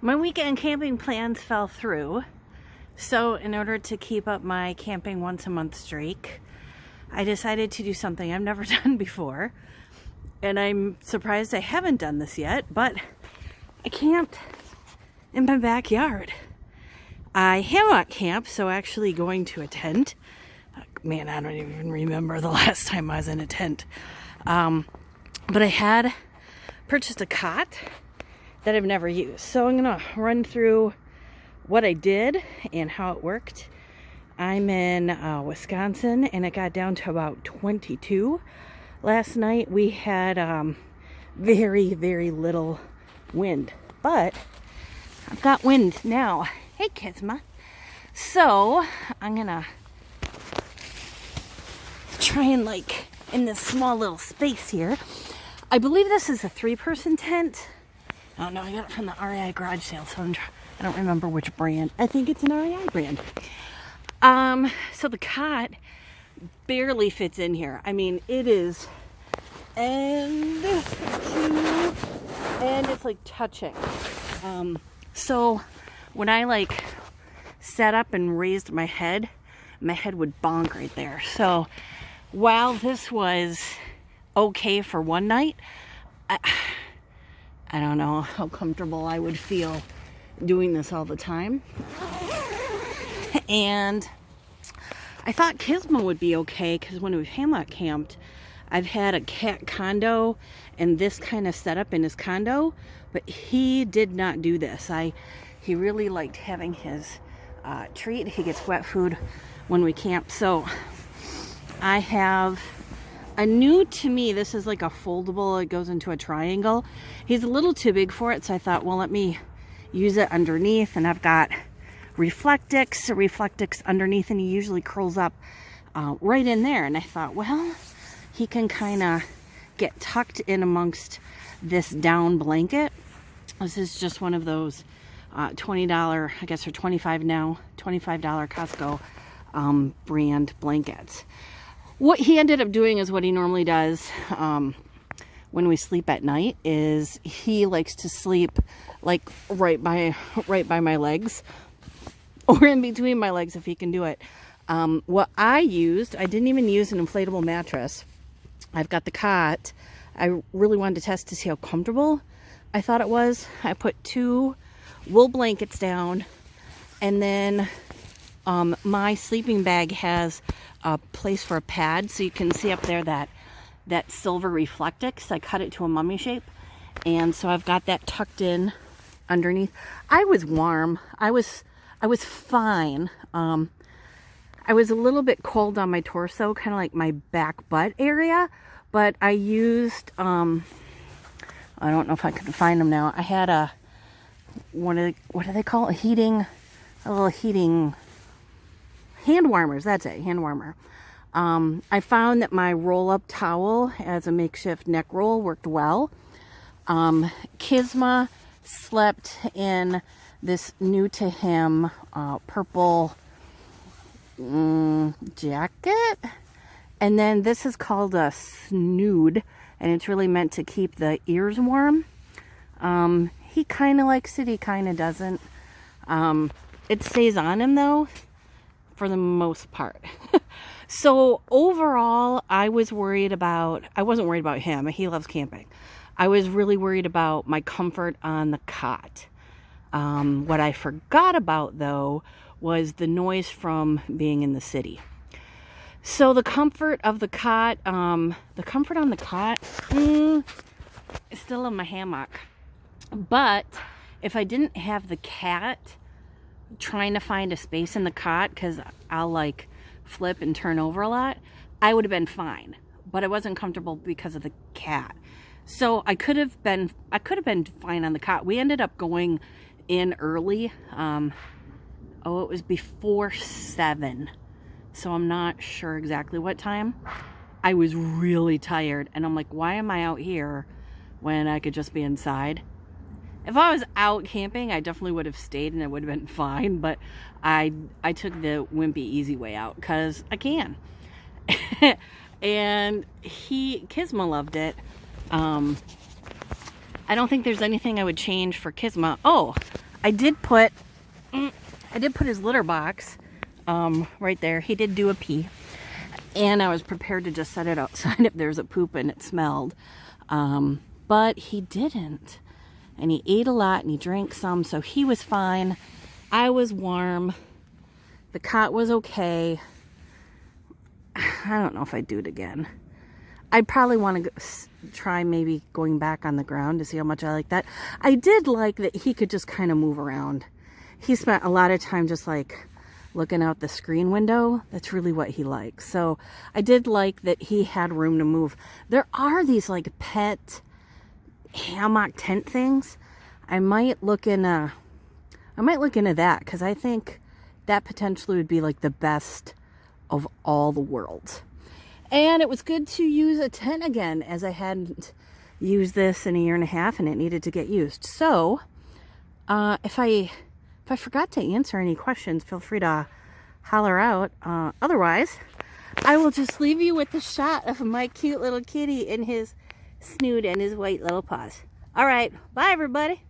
My weekend camping plans fell through, so in order to keep up my camping once a month streak, I decided to do something I've never done before, and I'm surprised I haven't done this yet, but I camped in my backyard. I hammock camp, so actually going to a tent. Man, I don't even remember the last time I was in a tent. But I had purchased a cot that I've never used. So I'm gonna run through what I did and how it worked. I'm in Wisconsin, and it got down to about 22. Last night we had very, very little wind, but I've got wind now. Hey, Kizme. So I'm gonna try and in this small little space here. I believe this is a 3-person tent. I don't know, I got it from the REI garage sale, so I don't remember which brand. I think it's an REI brand. So the cot barely fits in here. I mean, it is end to end, it's like touching. So when I sat up and raised my head would bonk right there. So while this was okay for one night, I don't know how comfortable I would feel doing this all the time. And I thought Kizme would be okay, because when we've hammock camped, I've had a cat condo and this kind of setup in his condo, but he did not do this. He really liked having his treat. He gets wet food when we camp. So I have a new, to me, this is like a foldable, it goes into a triangle. He's a little too big for it, so I thought, well, let me use it underneath. And I've got Reflectix underneath, and he usually curls up right in there. And I thought, well, he can kind of get tucked in amongst this down blanket. This is just one of those $20, I guess, or $25 now, $25 Costco brand blankets. What he ended up doing is what he normally does when we sleep at night, is he likes to sleep right by my legs, or in between my legs if he can do it. What I didn't even use an inflatable mattress. I've got the cot. I really wanted to test to see how comfortable I thought it was. I put 2 wool blankets down, and then my sleeping bag has a place for a pad, so you can see up there that silver Reflectix. I cut it to a mummy shape, and so I've got that tucked in underneath. I was warm. I was fine. I was a little bit cold on my torso, kind of like my back butt area, but I used I don't know if I can find them now. I had what do they call it? A little heating hand warmers. That's it, hand warmer. I found that my roll-up towel as a makeshift neck roll worked well. Kizme slept in this new to him purple jacket, and then this is called a snood, and it's really meant to keep the ears warm. He kind of likes it, he kind of doesn't. It stays on him though, for the most part. So overall, I wasn't worried about him. He loves camping. I was really worried about my comfort on the cot. What I forgot about though was the noise from being in the city. So the comfort of the cot, is still in my hammock. But if I didn't have the cat trying to find a space in the cot, because I'll flip and turn over a lot, I would have been fine. But I wasn't comfortable because of the cat. So I could have been fine on the cot. We ended up going in early. It was before 7. So I'm not sure exactly what time. I was really tired, and I'm like, why am I out here when I could just be inside? If I was out camping, I definitely would have stayed and it would have been fine, but I took the wimpy easy way out because I can. And Kizme loved it. I don't think there's anything I would change for Kizme. Oh, I did put his litter box right there. He did do a pee, and I was prepared to just set it outside if there's a poop and it smelled, but he didn't. And he ate a lot and he drank some, so he was fine. I was warm. The cot was okay. I don't know if I'd do it again. I'd probably want to try maybe going back on the ground to see how much I like that. I did like that he could just kind of move around. He spent a lot of time just like looking out the screen window. That's really what he likes. So I did like that he had room to move. There are these like pet hammock tent things. I might look into that, because I think that potentially would be like the best of all the worlds. And it was good to use a tent again, as I hadn't used this in a year and a half and it needed to get used. So if I forgot to answer any questions, feel free to holler out. Otherwise, I will just leave you with the shot of my cute little kitty and his snoot and his white little paws. All right, bye everybody.